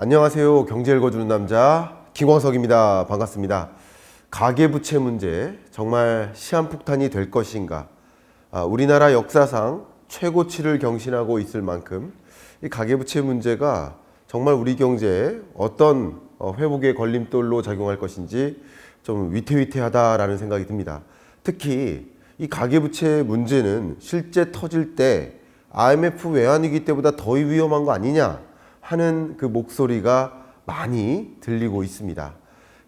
안녕하세요. 경제 읽어주는 남자 김광석입니다. 반갑습니다. 가계부채 문제 정말 시한폭탄이 될 것인가? 우리나라 역사상 최고치를 경신하고 있을 만큼 이 가계부채 문제가 정말 우리 경제에 어떤 회복의 걸림돌로 작용할 것인지 좀 위태위태하다라는 생각이 듭니다. 특히 이 가계부채 문제는 실제 터질 때 IMF 외환위기 때보다 더 위험한 거 아니냐 하는 그 목소리가 많이 들리고 있습니다.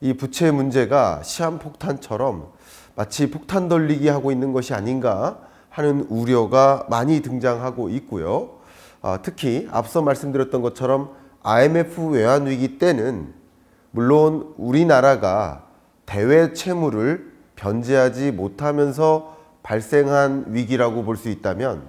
이 부채 문제가 시한폭탄처럼 마치 폭탄 돌리기 하고 있는 것이 아닌가 하는 우려가 많이 등장하고 있고요. 특히 앞서 말씀드렸던 것처럼 IMF 외환위기 때는 물론 우리나라가 대외 채무를 변제하지 못하면서 발생한 위기라고 볼 수 있다면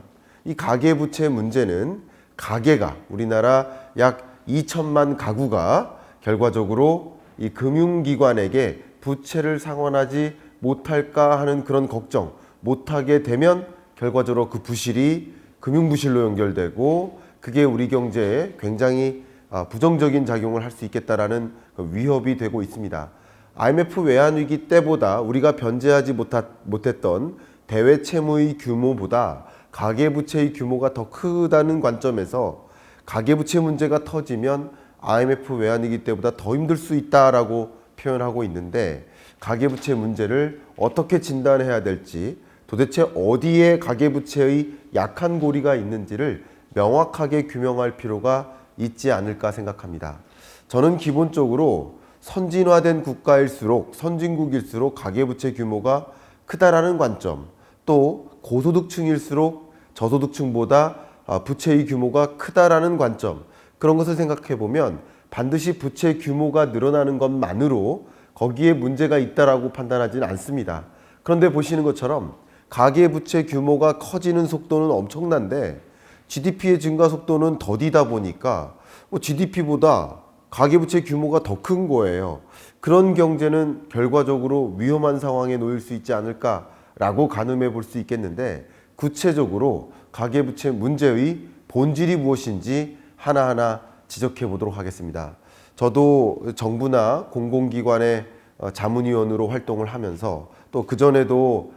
이 가계부채 문제는 가계가 우리나라 약 2천만 가구가 결과적으로 이 금융기관에게 부채를 상환하지 못할까 하는 그런 걱정, 못하게 되면 결과적으로 그 부실이 금융부실로 연결되고 그게 우리 경제에 굉장히 부정적인 작용을 할 수 있겠다라는 위협이 되고 있습니다. IMF 외환위기 때보다 우리가 변제하지 못했던 대외 채무의 규모보다 가계부채의 규모가 더 크다는 관점에서 가계부채 문제가 터지면 IMF 외환위기 때보다 더 힘들 수 있다라고 표현하고 있는데 가계부채 문제를 어떻게 진단해야 될지 도대체 어디에 가계부채의 약한 고리가 있는지를 명확하게 규명할 필요가 있지 않을까 생각합니다. 저는 기본적으로 선진화된 국가일수록 선진국일수록 가계부채 규모가 크다라는 관점, 또 고소득층일수록 저소득층보다 부채의 규모가 크다라는 관점, 그런 것을 생각해 보면 반드시 부채 규모가 늘어나는 것만으로 거기에 문제가 있다라고 판단하지는 않습니다. 그런데 보시는 것처럼 가계부채 규모가 커지는 속도는 엄청난데 GDP의 증가 속도는 더디다 보니까 GDP보다 가계부채 규모가 더 큰 거예요. 그런 경제는 결과적으로 위험한 상황에 놓일 수 있지 않을까라고 가늠해 볼 수 있겠는데 구체적으로 가계부채 문제의 본질이 무엇인지 하나하나 지적해 보도록 하겠습니다. 저도 정부나 공공기관의 자문위원으로 활동을 하면서 또 그전에도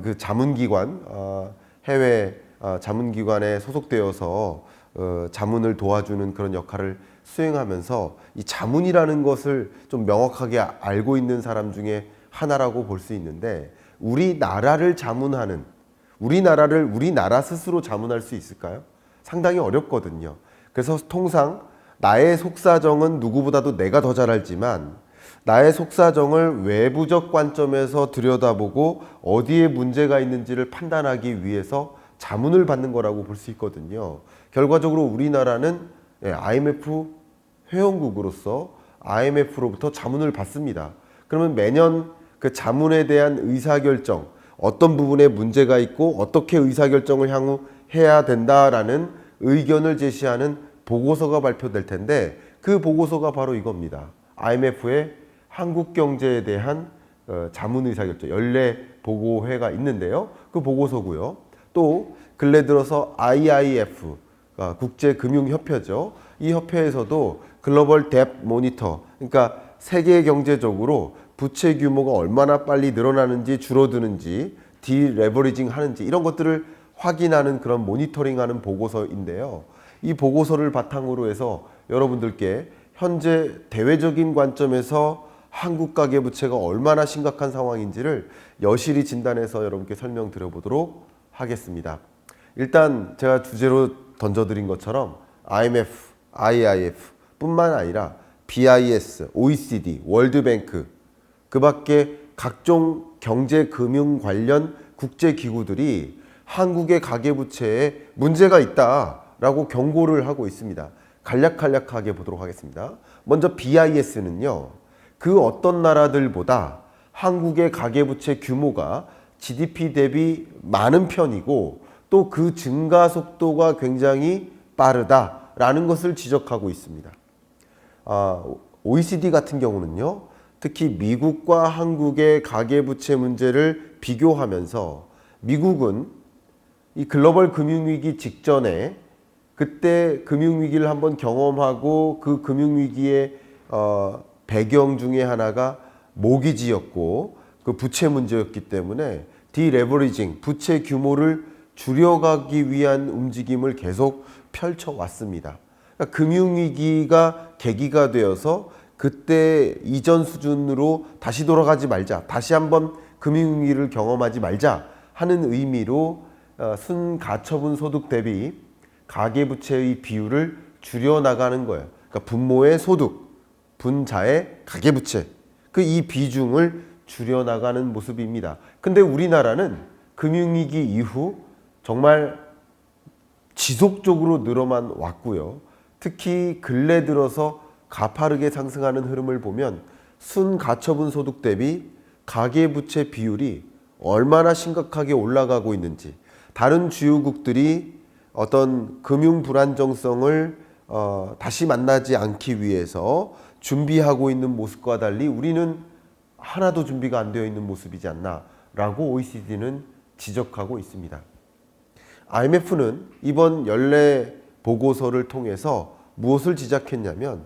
그 자문기관, 해외 자문기관에 소속되어서 자문을 도와주는 그런 역할을 수행하면서 이 자문이라는 것을 좀 명확하게 알고 있는 사람 중에 하나라고 볼 수 있는데 우리나라를 자문하는 우리나라를 우리나라 스스로 자문할 수 있을까요? 상당히 어렵거든요. 그래서 통상 나의 속사정은 누구보다도 내가 더 잘 알지만 나의 속사정을 외부적 관점에서 들여다보고 어디에 문제가 있는지를 판단하기 위해서 자문을 받는 거라고 볼 수 있거든요. 결과적으로 우리나라는 IMF 회원국으로서 IMF로부터 자문을 받습니다. 그러면 매년 그 자문에 대한 의사결정, 어떤 부분에 문제가 있고 어떻게 의사결정을 향후 해야 된다라는 의견을 제시하는 보고서가 발표될 텐데 그 보고서가 바로 이겁니다. IMF의 한국 경제에 대한 자문 의사결정 연례 보고회가 있는데요. 그 보고서고요. 또 근래 들어서 IIF 국제금융협회죠. 이 협회에서도 글로벌 뎁 모니터, 그러니까 세계 경제적으로 부채 규모가 얼마나 빨리 늘어나는지 줄어드는지 디레버리징 하는지 이런 것들을 확인하는 그런 모니터링하는 보고서인데요. 이 보고서를 바탕으로 해서 여러분들께 현재 대외적인 관점에서 한국 가계부채가 얼마나 심각한 상황인지를 여실히 진단해서 여러분께 설명드려보도록 하겠습니다. 일단 제가 주제로 던져드린 것처럼 IMF, IIF 뿐만 아니라 BIS, OECD, 월드뱅크 그 밖에 각종 경제금융 관련 국제기구들이 한국의 가계부채에 문제가 있다라고 경고를 하고 있습니다. 간략하게 보도록 하겠습니다. 먼저 BIS는요. 그 어떤 나라들보다 한국의 가계부채 규모가 GDP 대비 많은 편이고 또 그 증가 속도가 굉장히 빠르다라는 것을 지적하고 있습니다. OECD 같은 경우는요. 특히 미국과 한국의 가계부채 문제를 비교하면서 미국은 이 글로벌 금융위기 직전에 그때 금융위기를 한번 경험하고 그 금융위기의 배경 중에 하나가 모기지였고 그 부채 문제였기 때문에 디레버리징, 부채 규모를 줄여가기 위한 움직임을 계속 펼쳐왔습니다. 그러니까 금융위기가 계기가 되어서 그때 이전 수준으로 다시 돌아가지 말자, 다시 한번 금융위기를 경험하지 말자 하는 의미로 순가처분 소득 대비 가계부채의 비율을 줄여나가는 거예요. 그러니까 분모의 소득, 분자의 가계부채, 그 이 비중을 줄여나가는 모습입니다. 근데 우리나라는 금융위기 이후 정말 지속적으로 늘어만 왔고요. 특히 근래 들어서 가파르게 상승하는 흐름을 보면 순가처분 소득 대비 가계부채 비율이 얼마나 심각하게 올라가고 있는지, 다른 주요국들이 어떤 금융 불안정성을 다시 만나지 않기 위해서 준비하고 있는 모습과 달리 우리는 하나도 준비가 안 되어 있는 모습이지 않나라고 OECD는 지적하고 있습니다. IMF는 이번 연례 보고서를 통해서 무엇을 지적했냐면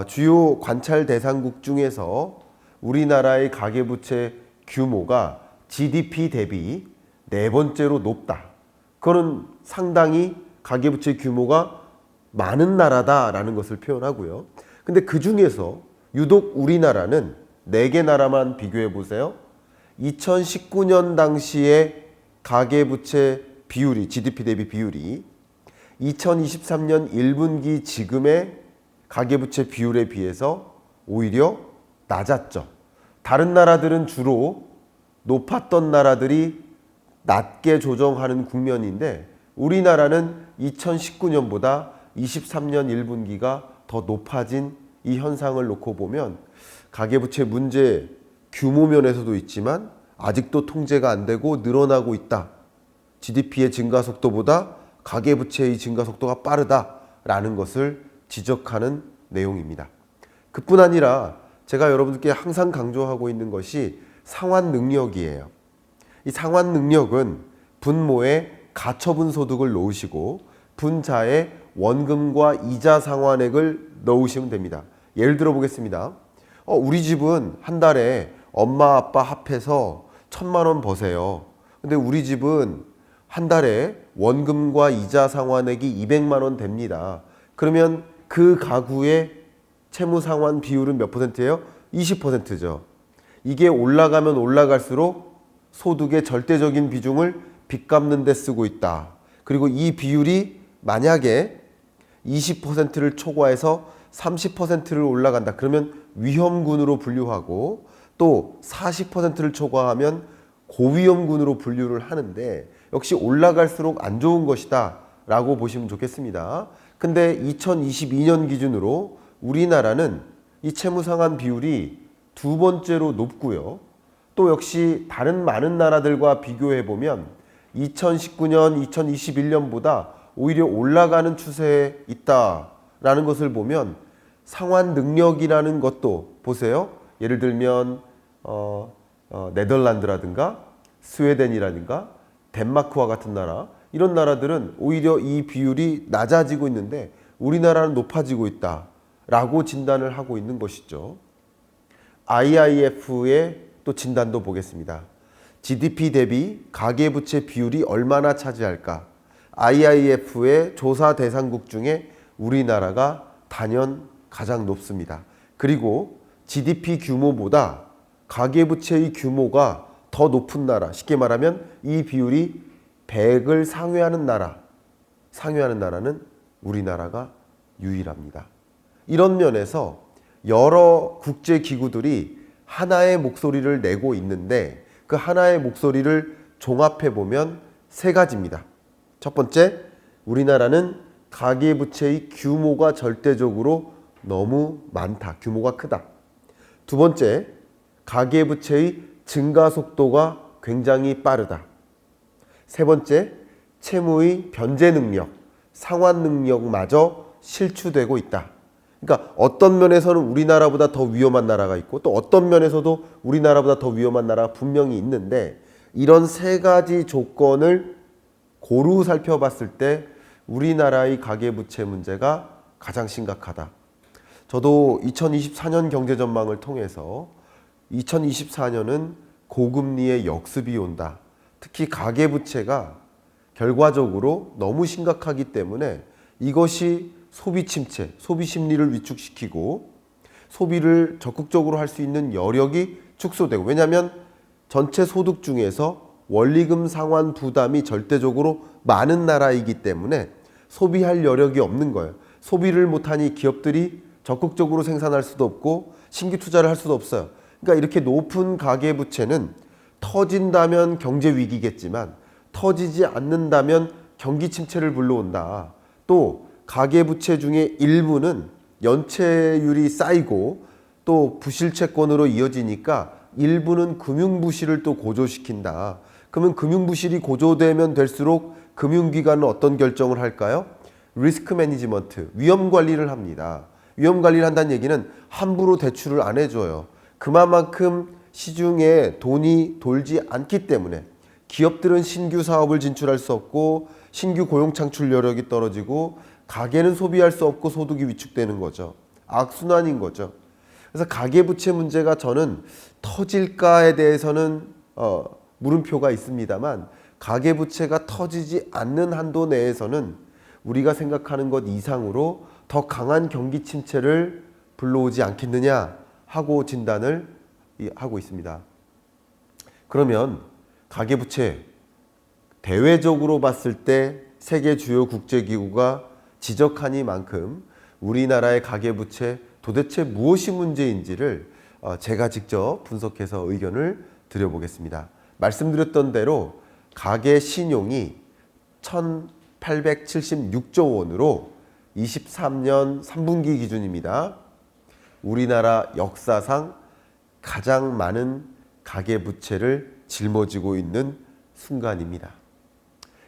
주요 관찰 대상국 중에서 우리나라의 가계부채 규모가 GDP 대비 네 번째로 높다. 그거는 상당히 가계부채 규모가 많은 나라다라는 것을 표현하고요. 근데 그 중에서 유독 우리나라는 4개 나라만 비교해 보세요. 2019년 당시에 가계부채 비율이, GDP 대비 비율이 2023년 1분기 지금의 가계부채 비율에 비해서 오히려 낮았죠. 다른 나라들은 주로 높았던 나라들이 낮게 조정하는 국면인데 우리나라는 2019년보다 23년 1분기가 더 높아진 이 현상을 놓고 보면 가계부채 문제 규모 면에서도 있지만 아직도 통제가 안 되고 늘어나고 있다. GDP의 증가 속도보다 가계부채의 증가 속도가 빠르다라는 것을 지적하는 내용입니다. 그뿐 아니라 제가 여러분들께 항상 강조하고 있는 것이 상환 능력이에요. 이 상환 능력은 분모에 가처분 소득을 넣으시고 분자에 원금과 이자 상환액을 넣으시면 됩니다. 예를 들어 보겠습니다. 우리 집은 한 달에 엄마 아빠 합해서 1,000만 원 버세요. 근데 우리 집은 한 달에 원금과 이자 상환액이 200만 원 됩니다. 그러면 그 가구의 채무 상환 비율은 몇 %예요? 20%죠. 이게 올라가면 올라갈수록 소득의 절대적인 비중을 빚 갚는 데 쓰고 있다. 그리고 이 비율이 만약에 20%를 초과해서 30%를 올라간다. 그러면 위험군으로 분류하고 또 40%를 초과하면 고위험군으로 분류를 하는데 역시 올라갈수록 안 좋은 것이다 라고 보시면 좋겠습니다. 근데 2022년 기준으로 우리나라는 이 채무상환 비율이 두 번째로 높고요. 또 역시 다른 많은 나라들과 비교해 보면 2019년, 2021년보다 오히려 올라가는 추세에 있다라는 것을 보면 상환 능력이라는 것도 보세요. 예를 들면 네덜란드라든가 스웨덴이라든가 덴마크와 같은 나라, 이런 나라들은 오히려 이 비율이 낮아지고 있는데 우리나라는 높아지고 있다라고 진단을 하고 있는 것이죠. IIF의 또 진단도 보겠습니다. GDP 대비 가계부채 비율이 얼마나 차지할까? IIF의 조사 대상국 중에 우리나라가 단연 가장 높습니다. 그리고 GDP 규모보다 가계부채의 규모가 더 높은 나라, 쉽게 말하면 이 비율이 100을 상회하는 나라는 우리나라가 유일합니다. 이런 면에서 여러 국제기구들이 하나의 목소리를 내고 있는데 그 하나의 목소리를 종합해 보면 세 가지입니다. 첫 번째, 우리나라는 가계부채의 규모가 절대적으로 너무 많다. 규모가 크다. 두 번째, 가계부채의 증가 속도가 굉장히 빠르다. 세 번째, 채무의 변제 능력, 상환 능력마저 실추되고 있다. 그러니까 어떤 면에서는 우리나라보다 더 위험한 나라가 있고 또 어떤 면에서도 우리나라보다 더 위험한 나라가 분명히 있는데 이런 세 가지 조건을 고루 살펴봤을 때 우리나라의 가계부채 문제가 가장 심각하다. 저도 2024년 경제전망을 통해서 2024년은 고금리의 역습이 온다. 특히 가계부채가 결과적으로 너무 심각하기 때문에 이것이 소비 침체, 소비 심리를 위축시키고 소비를 적극적으로 할 수 있는 여력이 축소되고, 왜냐하면 전체 소득 중에서 원리금 상환 부담이 절대적으로 많은 나라이기 때문에 소비할 여력이 없는 거예요. 소비를 못하니 기업들이 적극적으로 생산할 수도 없고 신규 투자를 할 수도 없어요. 그러니까 이렇게 높은 가계부채는 터진다면 경제 위기겠지만 터지지 않는다면 경기 침체를 불러온다. 또 가계부채 중에 일부는 연체율이 쌓이고 또 부실채권으로 이어지니까 일부는 금융부실을 또 고조시킨다. 그러면 금융부실이 고조되면 될수록 금융기관은 어떤 결정을 할까요? 리스크 매니지먼트, 위험 관리를 합니다. 위험 관리를 한다는 얘기는 함부로 대출을 안 해줘요. 그만큼 시중에 돈이 돌지 않기 때문에 기업들은 신규 사업을 진출할 수 없고 신규 고용 창출 여력이 떨어지고 가계는 소비할 수 없고 소득이 위축되는 거죠. 악순환인 거죠. 그래서 가계부채 문제가 저는 터질까에 대해서는 물음표가 있습니다만 가계부채가 터지지 않는 한도 내에서는 우리가 생각하는 것 이상으로 더 강한 경기 침체를 불러오지 않겠느냐 하고 진단을 하고 있습니다. 그러면 가계부채 대외적으로 봤을 때 세계 주요 국제기구가 지적하니만큼 우리나라의 가계부채 도대체 무엇이 문제인지를 제가 직접 분석해서 의견을 드려보겠습니다. 말씀드렸던 대로 가계 신용이 1,876조 원으로 23년 3분기 기준입니다. 우리나라 역사상 가장 많은 가계부채를 짊어지고 있는 순간입니다.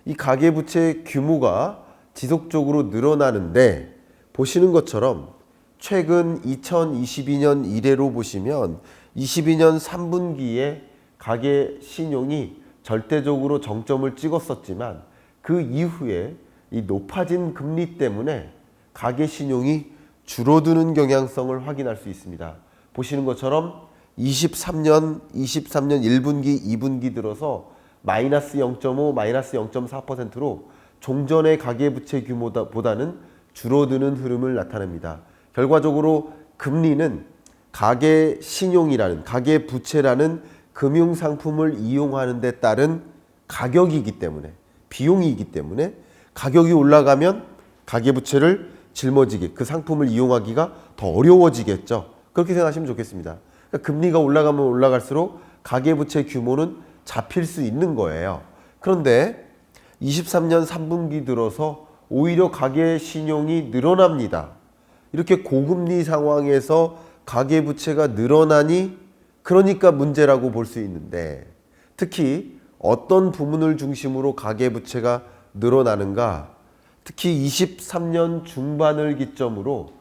이 가계부채 규모가 지속적으로 늘어나는데 보시는 것처럼 최근 2022년 이래로 보시면 22년 3분기에 가계 신용이 절대적으로 정점을 찍었었지만 그 이후에 이 높아진 금리 때문에 가계 신용이 줄어드는 경향성을 확인할 수 있습니다. 보시는 것처럼 23년 1분기, 2분기 들어서 마이너스 0.5, 마이너스 0.4%로 종전의 가계부채 규모보다는 줄어드는 흐름을 나타냅니다. 결과적으로 금리는 가계 신용이라는, 가계 부채라는 금융상품을 이용하는 데 따른 가격이기 때문에, 비용이기 때문에 가격이 올라가면 가계부채를 짊어지기, 그 상품을 이용하기가 더 어려워지겠죠. 그렇게 생각하시면 좋겠습니다. 그러니까 금리가 올라가면 올라갈수록 가계부채 규모는 잡힐 수 있는 거예요. 그런데 23년 3분기 들어서 오히려 가계 신용이 늘어납니다. 이렇게 고금리 상황에서 가계부채가 늘어나니 그러니까 문제라고 볼 수 있는데, 특히 어떤 부문을 중심으로 가계부채가 늘어나는가? 특히 23년 중반을 기점으로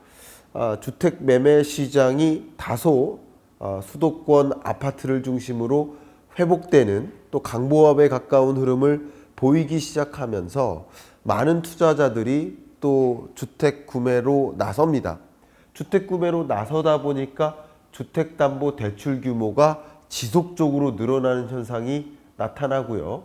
주택 매매 시장이 다소 수도권 아파트를 중심으로 회복되는, 또 강보합에 가까운 흐름을 보이기 시작하면서 많은 투자자들이 또 주택 구매로 나섭니다. 주택 구매로 나서다 보니까 주택담보대출 규모가 지속적으로 늘어나는 현상이 나타나고요.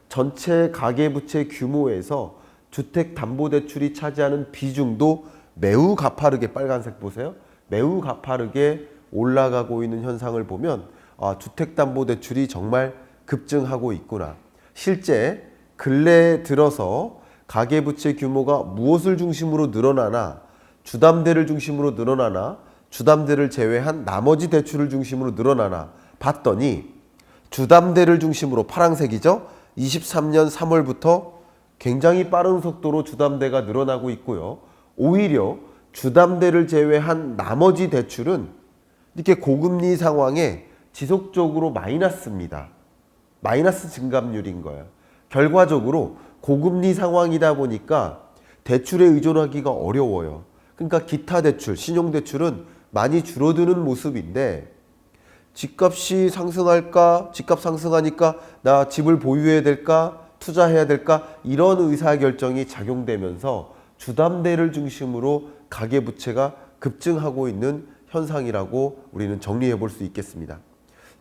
전체 가계부채 규모에서 주택담보대출이 차지하는 비중도 매우 가파르게, 빨간색 보세요. 매우 가파르게 올라가고 있는 현상을 보면 주택담보대출이 정말 급증하고 있구나. 실제 근래 들어서 가계부채 규모가 무엇을 중심으로 늘어나나, 주담대를 중심으로 늘어나나, 주담대를 제외한 나머지 대출을 중심으로 늘어나나 봤더니 주담대를 중심으로, 파란색이죠. 23년 3월부터 굉장히 빠른 속도로 주담대가 늘어나고 있고요. 오히려 주담대를 제외한 나머지 대출은 이렇게 고금리 상황에 지속적으로 마이너스입니다. 마이너스 증감률인 거예요. 결과적으로 고금리 상황이다 보니까 대출에 의존하기가 어려워요. 그러니까 기타 대출, 신용대출은 많이 줄어드는 모습인데, 집값이 상승할까? 집값 상승하니까 나 집을 보유해야 될까? 투자해야 될까? 이런 의사결정이 작용되면서 주담대를 중심으로 가계부채가 급증하고 있는 현상이라고 우리는 정리해 볼 수 있겠습니다.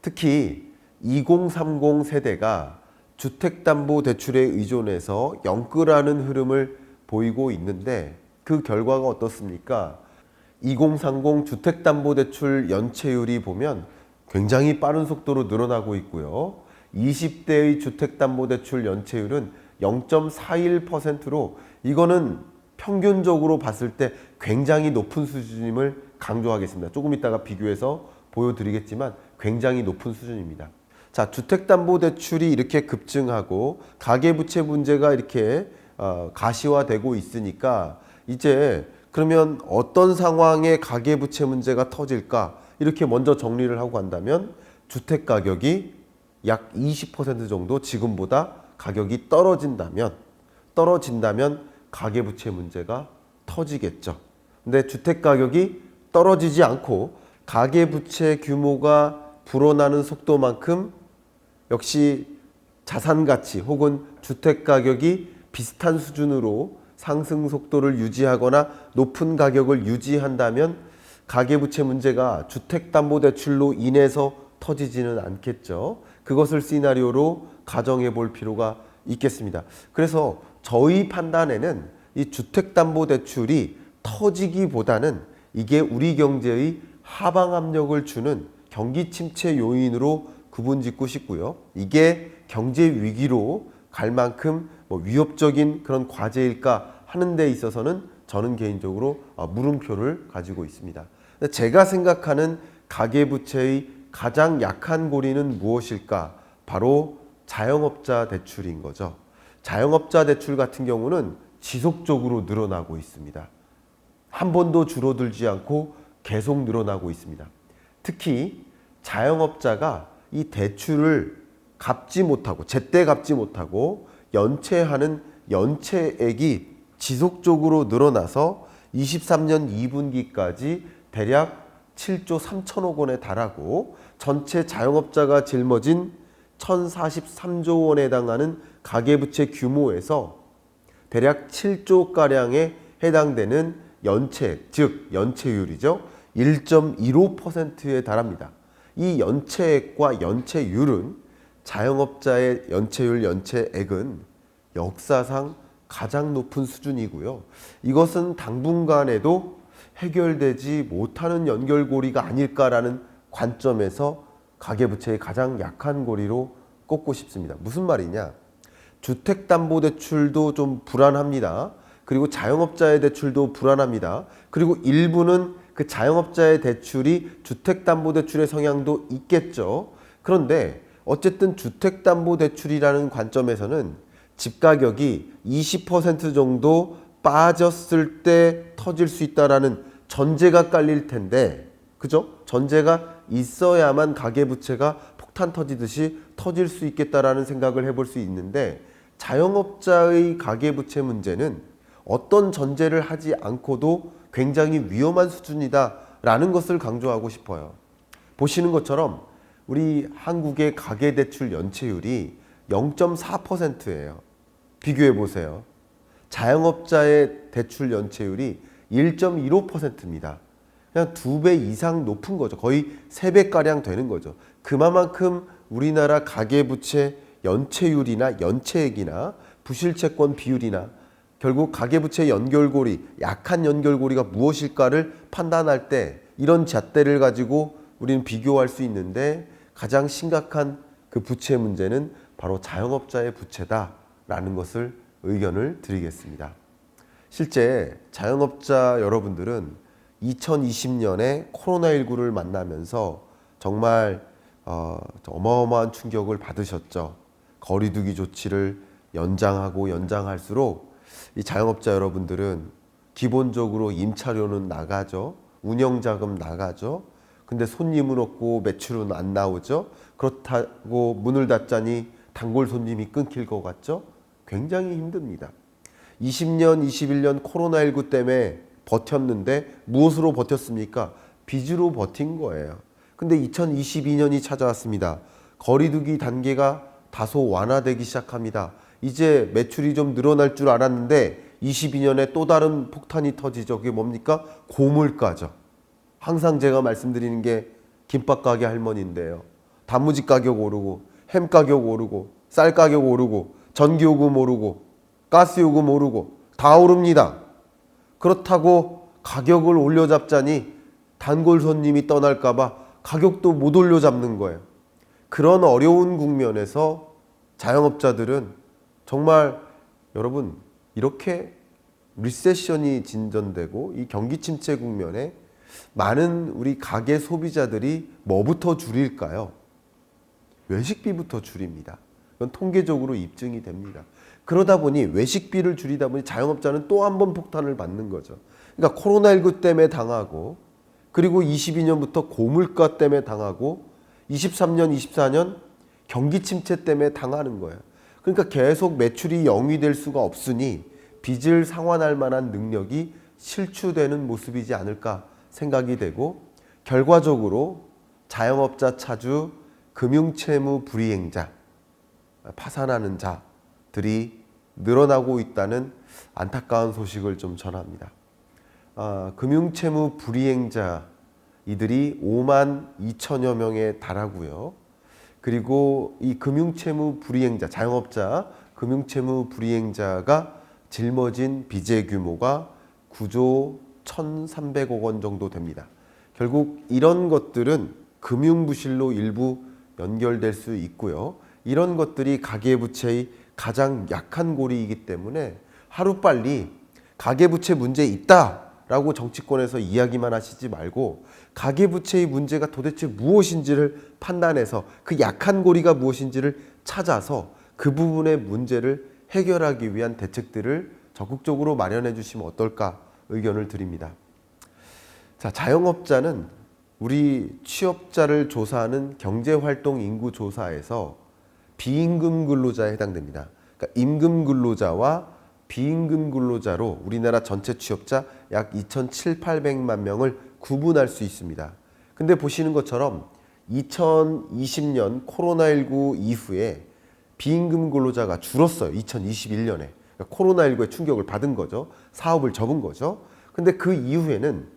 특히 2030 세대가 주택담보대출에 의존해서 영끌하는 흐름을 보이고 있는데 그 결과가 어떻습니까? 2030 주택담보대출 연체율이 보면 굉장히 빠른 속도로 늘어나고 있고요. 20대의 주택담보대출 연체율은 0.41%로 이거는 평균적으로 봤을 때 굉장히 높은 수준임을 강조하겠습니다. 조금 이따가 비교해서 보여드리겠지만 굉장히 높은 수준입니다. 자, 주택담보대출이 이렇게 급증하고 가계부채 문제가 이렇게 가시화되고 있으니까 이제 그러면 어떤 상황에 가계부채 문제가 터질까? 이렇게 먼저 정리를 하고 간다면 주택가격이 약 20% 정도 지금보다 가격이 떨어진다면 가계부채 문제가 터지겠죠. 근데 주택가격이 떨어지지 않고 가계부채 규모가 불어나는 속도만큼 역시 자산가치 혹은 주택가격이 비슷한 수준으로 상승 속도를 유지하거나 높은 가격을 유지한다면 가계부채 문제가 주택담보대출로 인해서 터지지는 않겠죠. 그것을 시나리오로 가정해 볼 필요가 있겠습니다. 그래서 저희 판단에는 이 주택담보대출이 터지기보다는 이게 우리 경제의 하방 압력을 주는 경기 침체 요인으로 구분짓고 싶고요. 이게 경제 위기로 갈 만큼 위협적인 그런 과제일까 하는 데 있어서는 저는 개인적으로 물음표를 가지고 있습니다. 제가 생각하는 가계부채의 가장 약한 고리는 무엇일까? 바로 자영업자 대출인 거죠. 자영업자 대출 같은 경우는 지속적으로 늘어나고 있습니다. 한 번도 줄어들지 않고 계속 늘어나고 있습니다. 특히 자영업자가 이 대출을 갚지 못하고 제때 갚지 못하고 연체하는 연체액이 지속적으로 늘어나서 23년 2분기까지 대략 7조 3천억 원에 달하고 전체 자영업자가 짊어진 1,043조 원에 해당하는 가계부채 규모에서 대략 7조가량에 해당되는 연체액, 즉 연체율이죠. 1.15%에 달합니다. 이 연체액과 연체율은 자영업자의 연체율, 연체액은 역사상 가장 높은 수준이고요. 이것은 당분간에도 해결되지 못하는 연결고리가 아닐까라는 관점에서 가계부채의 가장 약한 고리로 꼽고 싶습니다. 무슨 말이냐? 주택담보대출도 좀 불안합니다. 그리고 자영업자의 대출도 불안합니다. 그리고 일부는 그 자영업자의 대출이 주택담보대출의 성향도 있겠죠. 그런데 어쨌든 주택담보대출이라는 관점에서는 집가격이 20% 정도 빠졌을 때 터질 수 있다라는 전제가 깔릴 텐데, 그죠? 전제가 있어야만 가계부채가 폭탄 터지듯이 터질 수 있겠다라는 생각을 해볼 수 있는데, 자영업자의 가계부채 문제는 어떤 전제를 하지 않고도 굉장히 위험한 수준이다라는 것을 강조하고 싶어요. 보시는 것처럼 우리 한국의 가계대출 연체율이 0.4%예요. 비교해 보세요. 자영업자의 대출 연체율이 1.15%입니다. 그냥 2배 이상 높은 거죠. 거의 3배가량 되는 거죠. 그만큼 우리나라 가계부채 연체율이나 연체액이나 부실채권 비율이나 결국 가계부채 연결고리, 약한 연결고리가 무엇일까를 판단할 때 이런 잣대를 가지고 우리는 비교할 수 있는데 가장 심각한 그 부채 문제는 바로 자영업자의 부채다라는 것을 의견을 드리겠습니다. 실제 자영업자 여러분들은 2020년에 코로나19를 만나면서 정말 어마어마한 충격을 받으셨죠. 거리두기 조치를 연장하고 연장할수록 이 자영업자 여러분들은 기본적으로 임차료는 나가죠. 운영자금 나가죠. 근데 손님은 없고 매출은 안 나오죠. 그렇다고 문을 닫자니 단골 손님이 끊길 것 같죠. 굉장히 힘듭니다. 20년, 21년 코로나19 때문에 버텼는데 무엇으로 버텼습니까? 빚으로 버틴 거예요. 근데 2022년이 찾아왔습니다. 거리두기 단계가 다소 완화되기 시작합니다. 이제 매출이 좀 늘어날 줄 알았는데 22년에 또 다른 폭탄이 터지죠. 그게 뭡니까? 고물가죠. 항상 제가 말씀드리는 게 김밥 가게 할머니인데요. 단무지 가격 오르고 햄 가격 오르고 쌀 가격 오르고 전기요금 오르고 가스요금 오르고 다 오릅니다. 그렇다고 가격을 올려잡자니 단골 손님이 떠날까봐 가격도 못 올려잡는 거예요. 그런 어려운 국면에서 자영업자들은 정말 여러분 이렇게 리세션이 진전되고 이 경기 침체 국면에 많은 우리 가게 소비자들이 뭐부터 줄일까요? 외식비부터 줄입니다. 그건 통계적으로 입증이 됩니다. 그러다 보니 외식비를 줄이다 보니 자영업자는 또 한 번 폭탄을 받는 거죠. 그러니까 코로나19 때문에 당하고 그리고 22년부터 고물가 때문에 당하고 23년, 24년 경기 침체 때문에 당하는 거예요. 그러니까 계속 매출이 0이 될 수가 없으니 빚을 상환할 만한 능력이 실추되는 모습이지 않을까 생각이 되고 결과적으로 자영업자 차주, 금융채무 불이행자, 파산하는 자들이 늘어나고 있다는 안타까운 소식을 좀 전합니다. 금융채무 불이행자 이들이 5만 2천여 명에 달하고요. 그리고 이 금융채무 불이행자, 자영업자 금융채무 불이행자가 짊어진 빚의 규모가 9조 1,300억 원 정도 됩니다. 결국 이런 것들은 금융부실로 일부 연결될 수 있고요. 이런 것들이 가계부채의 가장 약한 고리이기 때문에 하루빨리 가계부채 문제 있다라고 정치권에서 이야기만 하시지 말고 가계부채의 문제가 도대체 무엇인지를 판단해서 그 약한 고리가 무엇인지를 찾아서 그 부분의 문제를 해결하기 위한 대책들을 적극적으로 마련해 주시면 어떨까 의견을 드립니다. 자, 자영업자는 우리 취업자를 조사하는 경제활동 인구 조사에서 비임금 근로자에 해당됩니다. 그러니까 임금 근로자와 비임금 근로자로 우리나라 전체 취업자 약 2,700~800만 명을 구분할 수 있습니다. 근데 보시는 것처럼 2020년 코로나19 이후에 비임금 근로자가 줄었어요. 2021년에. 그러니까 코로나19의 충격을 받은 거죠. 사업을 접은 거죠. 근데 그 이후에는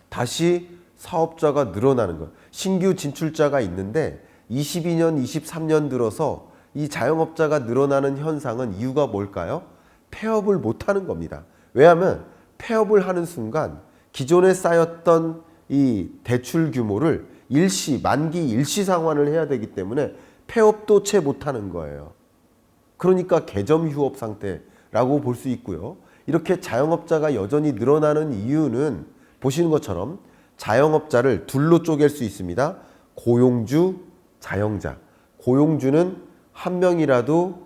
다시 사업자가 늘어나는 거예요. 신규 진출자가 있는데 22년, 23년 들어서 이 자영업자가 늘어나는 현상은 이유가 뭘까요? 폐업을 못하는 겁니다. 왜냐하면 폐업을 하는 순간 기존에 쌓였던 이 대출 규모를 만기 일시 상환을 해야 되기 때문에 폐업도 채 못하는 거예요. 그러니까 개점 휴업 상태라고 볼 수 있고요. 이렇게 자영업자가 여전히 늘어나는 이유는 보시는 것처럼 자영업자를 둘로 쪼갤 수 있습니다. 고용주, 자영자. 고용주는 한 명이라도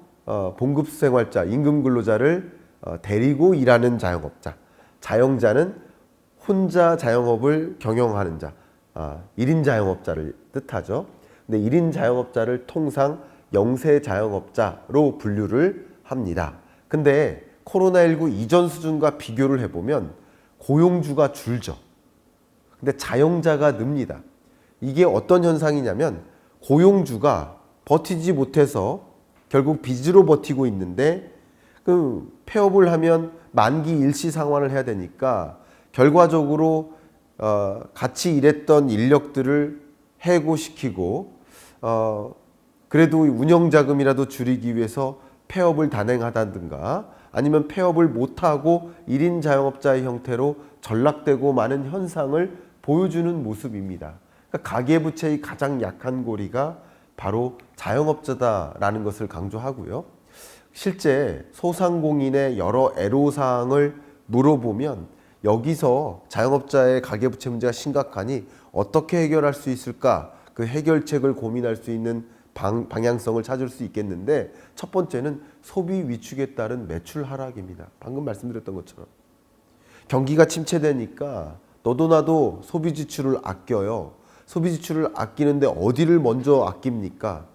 봉급생활자, 임금근로자를 데리고 일하는 자영업자. 자영자는 혼자 자영업을 경영하는 자, 1인 자영업자를 뜻하죠. 근데 1인 자영업자를 통상 영세 자영업자로 분류를 합니다. 근데 코로나19 이전 수준과 비교를 해보면 고용주가 줄죠. 근데 자영자가 늡니다. 이게 어떤 현상이냐면 고용주가 버티지 못해서 결국 빚으로 버티고 있는데 그 폐업을 하면 만기 일시 상환을 해야 되니까 결과적으로 같이 일했던 인력들을 해고시키고 그래도 운영자금이라도 줄이기 위해서 폐업을 단행하다든가 아니면 폐업을 못하고 1인 자영업자의 형태로 전락되고 마는 현상을 보여주는 모습입니다. 그러니까 가계부채의 가장 약한 고리가 바로 자영업자다라는 것을 강조하고요. 실제 소상공인의 여러 애로사항을 물어보면 여기서 자영업자의 가계부채 문제가 심각하니 어떻게 해결할 수 있을까? 그 해결책을 고민할 수 있는 방향성을 찾을 수 있겠는데 첫 번째는 소비 위축에 따른 매출 하락입니다. 방금 말씀드렸던 것처럼 경기가 침체되니까 너도 나도 소비 지출을 아껴요. 소비 지출을 아끼는데 어디를 먼저 아낍니까?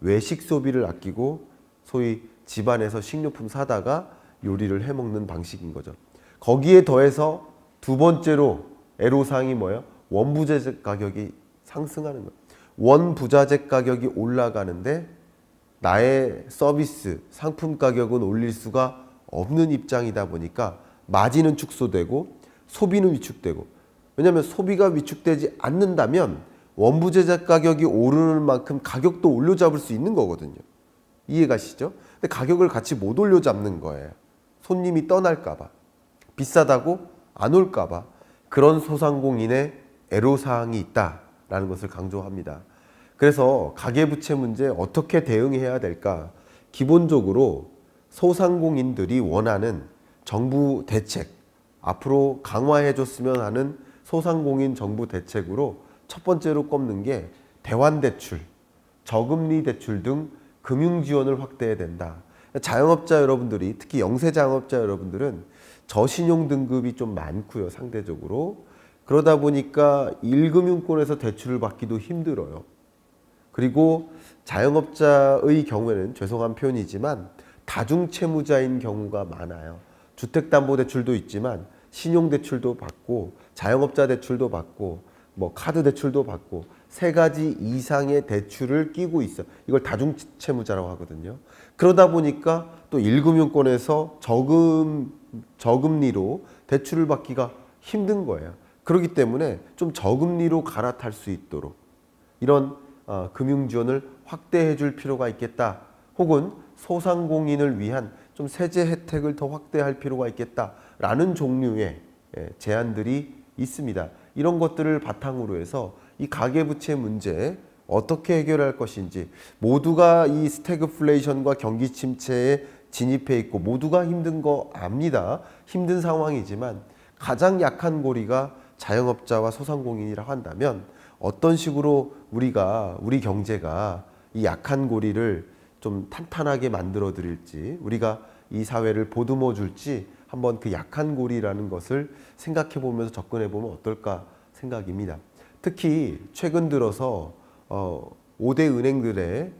외식 소비를 아끼고 소위 집안에서 식료품 사다가 요리를 해먹는 방식인 거죠. 거기에 더해서 두 번째로 애로사항이 뭐예요? 원부자재 가격이 상승하는 거예요. 원부자재 가격이 올라가는데 나의 서비스, 상품 가격은 올릴 수가 없는 입장이다 보니까 마진은 축소되고 소비는 위축되고, 왜냐하면 소비가 위축되지 않는다면 원부 제작 가격이 오르는 만큼 가격도 올려잡을 수 있는 거거든요. 이해가시죠? 근데 가격을 같이 못 올려잡는 거예요. 손님이 떠날까봐, 비싸다고 안 올까봐. 그런 소상공인의 애로사항이 있다라는 것을 강조합니다. 그래서 가계부채 문제 어떻게 대응해야 될까? 기본적으로 소상공인들이 원하는 정부 대책, 앞으로 강화해 줬으면 하는 소상공인 정부 대책으로 첫 번째로 꼽는 게 대환대출, 저금리 대출 등 금융 지원을 확대해야 된다. 자영업자 여러분들이, 특히 영세 자영업자 여러분들은 저신용 등급이 좀 많고요, 상대적으로. 그러다 보니까 1금융권에서 대출을 받기도 힘들어요. 그리고 자영업자의 경우에는 죄송한 표현이지만 다중채무자인 경우가 많아요. 주택담보대출도 있지만 신용대출도 받고 자영업자 대출도 받고 뭐 카드 대출도 받고 세 가지 이상의 대출을 끼고 있어. 이걸 다중채무자라고 하거든요. 그러다 보니까 또 1금융권에서 저금리로 대출을 받기가 힘든 거예요. 그렇기 때문에 좀 저금리로 갈아탈 수 있도록 이런 금융 지원을 확대해 줄 필요가 있겠다. 혹은 소상공인을 위한 좀 세제 혜택을 더 확대할 필요가 있겠다라는 종류의 제안들이 있습니다. 이런 것들을 바탕으로 해서 이 가계부채 문제 어떻게 해결할 것인지, 모두가 이 스태그플레이션과 경기 침체에 진입해 있고 모두가 힘든 거 압니다. 힘든 상황이지만 가장 약한 고리가 자영업자와 소상공인이라 한다면 어떤 식으로 우리 경제가 이 약한 고리를 좀 탄탄하게 만들어 드릴지, 우리가 이 사회를 보듬어 줄지 한번 그 약한 고리라는 것을 생각해 보면서 접근해 보면 어떨까 생각입니다. 특히 최근 들어서 5대 은행들의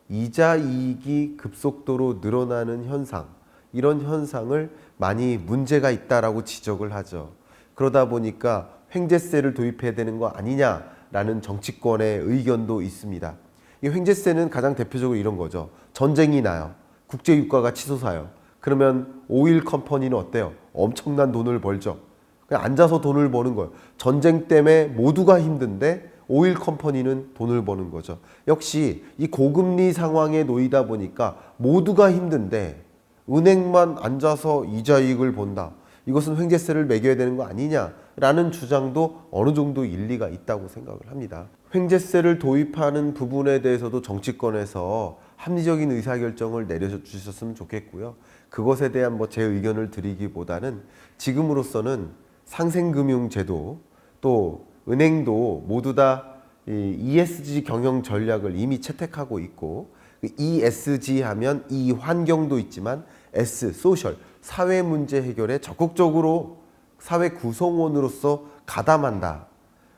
이자 이익이 급속도로 늘어나는 현상, 이런 현상을 많이 문제가 있다라고 지적을 하죠. 그러다 보니까 횡재세를 도입해야 되는 거 아니냐라는 정치권의 의견도 있습니다. 이 횡재세는 가장 대표적으로 이런 거죠. 전쟁이 나요. 국제유가가 치솟아요. 그러면 오일 컴퍼니는 어때요? 엄청난 돈을 벌죠. 그냥 앉아서 돈을 버는 거예요. 전쟁 때문에 모두가 힘든데 오일 컴퍼니는 돈을 버는 거죠. 역시 이 고금리 상황에 놓이다 보니까 모두가 힘든데 은행만 앉아서 이자이익을 본다. 이것은 횡재세를 매겨야 되는 거 아니냐라는 주장도 어느 정도 일리가 있다고 생각을 합니다. 횡재세를 도입하는 부분에 대해서도 정치권에서 합리적인 의사결정을 내려주셨으면 좋겠고요. 그것에 대한 제 의견을 드리기보다는 지금으로서는 상생금융제도, 또 은행도 모두 다 ESG 경영 전략을 이미 채택하고 있고, ESG 하면 E 환경도 있지만 S 소셜, 사회 문제 해결에 적극적으로 사회 구성원으로서 가담한다.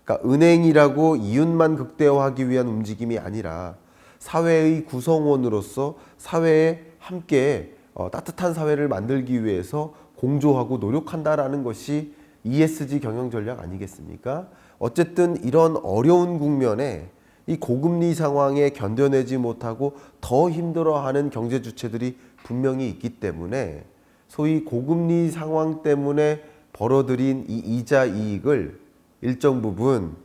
그러니까 은행이라고 이윤만 극대화하기 위한 움직임이 아니라 사회의 구성원으로서 사회에 함께 따뜻한 사회를 만들기 위해서 공조하고 노력한다라는 것이 ESG 경영 전략 아니겠습니까? 어쨌든 이런 어려운 국면에 이 고금리 상황에 견뎌내지 못하고 더 힘들어하는 경제 주체들이 분명히 있기 때문에 소위 고금리 상황 때문에 벌어들인 이 이자 이익을 일정 부분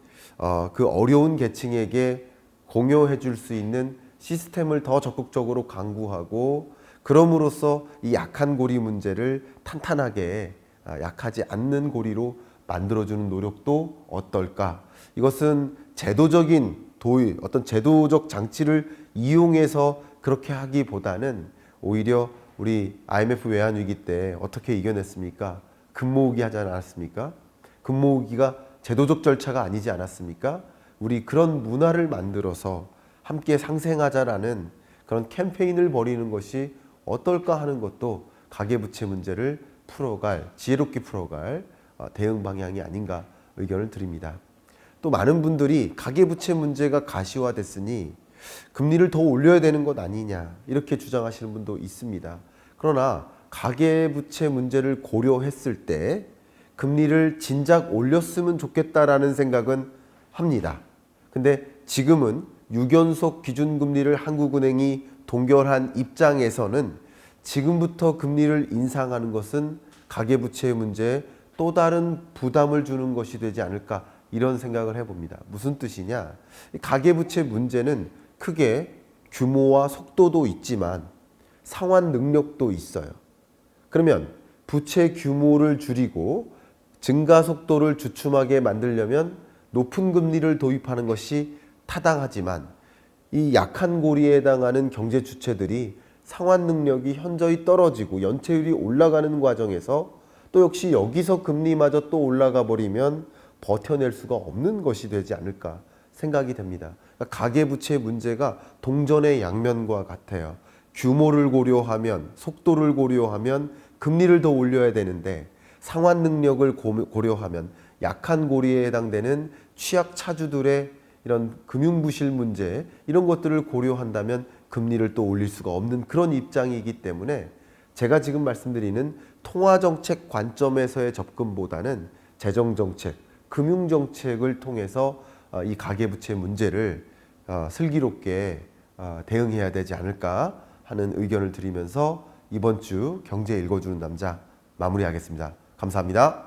그 어려운 계층에게 공유해 줄 수 있는 시스템을 더 적극적으로 강구하고, 그럼으로써 이 약한 고리 문제를 탄탄하게 약하지 않는 고리로 만들어주는 노력도 어떨까. 이것은 제도적인 도의, 어떤 제도적 장치를 이용해서 그렇게 하기보다는 오히려 우리 IMF 외환위기 때 어떻게 이겨냈습니까? 금모으기 하지 않았습니까? 금모으기가 제도적 절차가 아니지 않았습니까? 우리 그런 문화를 만들어서 함께 상생하자라는 그런 캠페인을 벌이는 것이 어떨까 하는 것도 가계부채 문제를 지혜롭게 풀어갈 대응 방향이 아닌가 의견을 드립니다. 또 많은 분들이 가계부채 문제가 가시화됐으니 금리를 더 올려야 되는 것 아니냐 이렇게 주장하시는 분도 있습니다. 그러나 가계부채 문제를 고려했을 때 금리를 진작 올렸으면 좋겠다라는 생각은 합니다. 근데 지금은 6연속 기준금리를 한국은행이 동결한 입장에서는 지금부터 금리를 인상하는 것은 가계부채 문제에 또 다른 부담을 주는 것이 되지 않을까, 이런 생각을 해봅니다. 무슨 뜻이냐? 가계부채 문제는 크게 규모와 속도도 있지만 상환 능력도 있어요. 그러면 부채 규모를 줄이고 증가 속도를 주춤하게 만들려면 높은 금리를 도입하는 것이 타당하지만, 이 약한 고리에 해당하는 경제 주체들이 상환 능력이 현저히 떨어지고 연체율이 올라가는 과정에서 또 역시 여기서 금리마저 또 올라가 버리면 버텨낼 수가 없는 것이 되지 않을까 생각이 됩니다. 그러니까 가계부채 문제가 동전의 양면과 같아요. 규모를 고려하면, 속도를 고려하면 금리를 더 올려야 되는데, 상환 능력을 고려하면 약한 고리에 해당되는 취약차주들의 이런 금융부실 문제, 이런 것들을 고려한다면 금리를 또 올릴 수가 없는 그런 입장이기 때문에, 제가 지금 말씀드리는 통화정책 관점에서의 접근보다는 재정정책, 금융정책을 통해서 이 가계부채 문제를 슬기롭게 대응해야 되지 않을까 하는 의견을 드리면서 이번 주 경제 읽어주는 남자 마무리하겠습니다. 감사합니다.